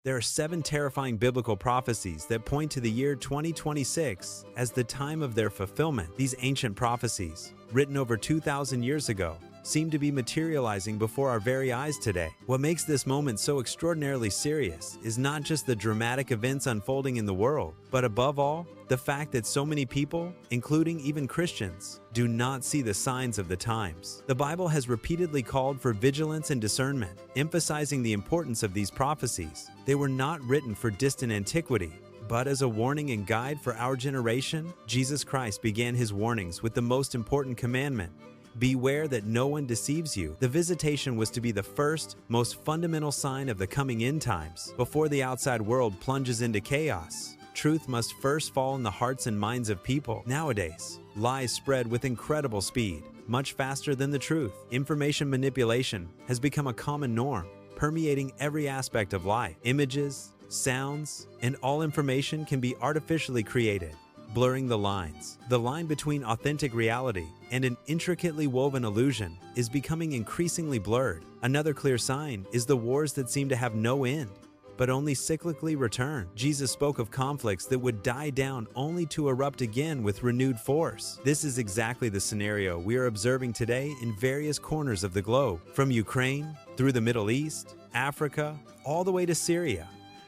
There are 7 terrifying biblical prophecies that point to the year 2026 as the time of their fulfillment. These ancient prophecies, written over 2,000 years ago, seem to be materializing before our very eyes today. What makes this moment so extraordinarily serious is not just the dramatic events unfolding in the world, but above all, the fact that so many people, including even Christians, do not see the signs of the times. The Bible has repeatedly called for vigilance and discernment, emphasizing the importance of these prophecies. They were not written for distant antiquity, but as a warning and guide for our generation. Jesus Christ began his warnings with the most important commandment: beware that no one deceives you. The visitation was to be the first, most fundamental sign of the coming end times. Before the outside world plunges into chaos, truth must first fall in the hearts and minds of people. Nowadays, lies spread with incredible speed, much faster than the truth. Information manipulation has become a common norm, permeating every aspect of life. Images, sounds, and all information can be artificially created, blurring the lines. The line between authentic reality and an intricately woven illusion is becoming increasingly blurred. Another clear sign is the wars that seem to have no end, but only cyclically return. Jesus spoke of conflicts that would die down only to erupt again with renewed force. This is exactly the scenario we are observing today in various corners of the globe, from Ukraine through the Middle East, Africa, all the way to Syria.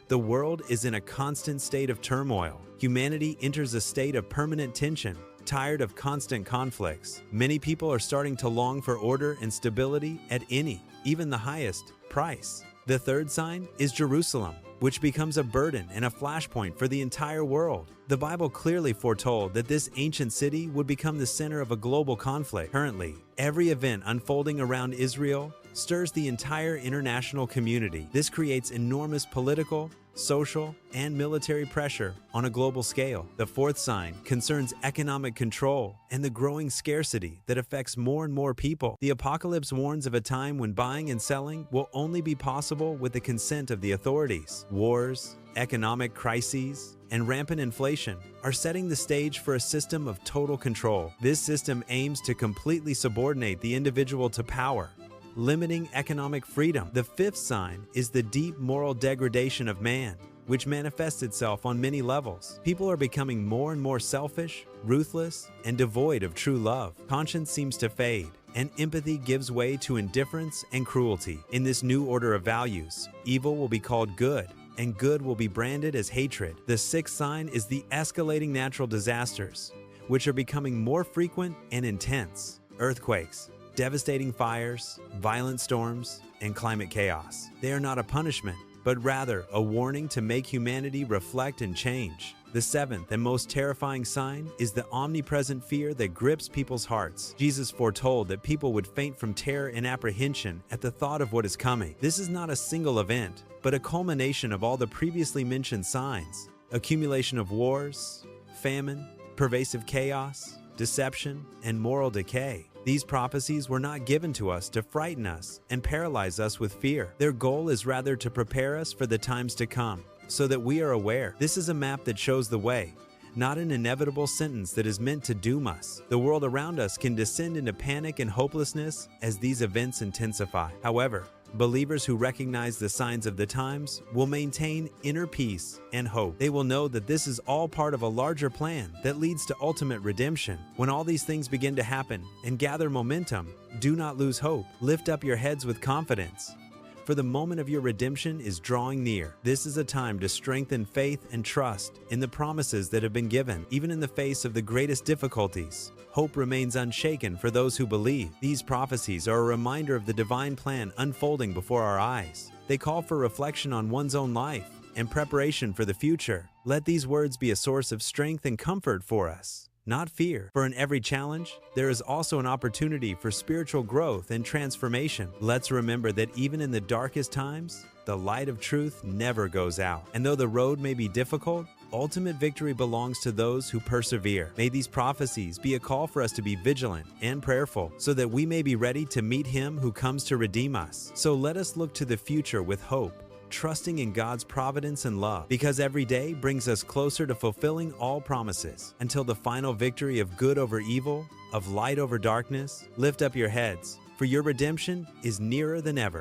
The world is in a constant state of turmoil. Humanity enters a state of permanent tension. Tired of constant conflicts, many people are starting to long for order and stability at any, even the highest, price. The third sign is Jerusalem, which becomes a burden and a flashpoint for the entire world. The Bible clearly foretold that this ancient city would become the center of a global conflict. Currently, every event unfolding around Israel stirs the entire international community. This creates enormous political, social, and military pressure on a global scale. The fourth sign concerns economic control and the growing scarcity that affects more and more people. The apocalypse warns of a time when buying and selling will only be possible with the consent of the authorities. Wars, economic crises, and rampant inflation are setting the stage for a system of total control. This system aims to completely subordinate the individual to power, limiting economic freedom. The fifth sign is the deep moral degradation of man, which manifests itself on many levels. People are becoming more and more selfish, ruthless, and devoid of true love. Conscience seems to fade, and empathy gives way to indifference and cruelty. In this new order of values, evil will be called good, and good will be branded as hatred. The sixth sign is the escalating natural disasters, which are becoming more frequent and intense. Earthquakes, devastating fires, violent storms, and climate chaos. They are not a punishment, but rather a warning to make humanity reflect and change. The seventh and most terrifying sign is the omnipresent fear that grips people's hearts. Jesus foretold that people would faint from terror and apprehension at the thought of what is coming. This is not a single event, but a culmination of all the previously mentioned signs: accumulation of wars, famine, pervasive chaos, deception, and moral decay. These prophecies were not given to us to frighten us and paralyze us with fear. Their goal is rather to prepare us for the times to come, so that we are aware. This is a map that shows the way, not an inevitable sentence that is meant to doom us. The world around us can descend into panic and hopelessness as these events intensify. However, believers who recognize the signs of the times will maintain inner peace and hope. They will know that this is all part of a larger plan that leads to ultimate redemption. When all these things begin to happen and gather momentum, do not lose hope. Lift up your heads with confidence, for the moment of your redemption is drawing near. This is a time to strengthen faith and trust in the promises that have been given. Even in the face of the greatest difficulties, hope remains unshaken for those who believe. These prophecies are a reminder of the divine plan unfolding before our eyes. They call for reflection on one's own life and preparation for the future. Let these words be a source of strength and comfort for us, not fear. For in every challenge, there is also an opportunity for spiritual growth and transformation. Let's remember that even in the darkest times, the light of truth never goes out. And though the road may be difficult, ultimate victory belongs to those who persevere. May these prophecies be a call for us to be vigilant and prayerful, so that we may be ready to meet Him who comes to redeem us. So let us look to the future with hope, trusting in God's providence and love, because every day brings us closer to fulfilling all promises. Until the final victory of good over evil, of light over darkness, lift up your heads, for your redemption is nearer than ever.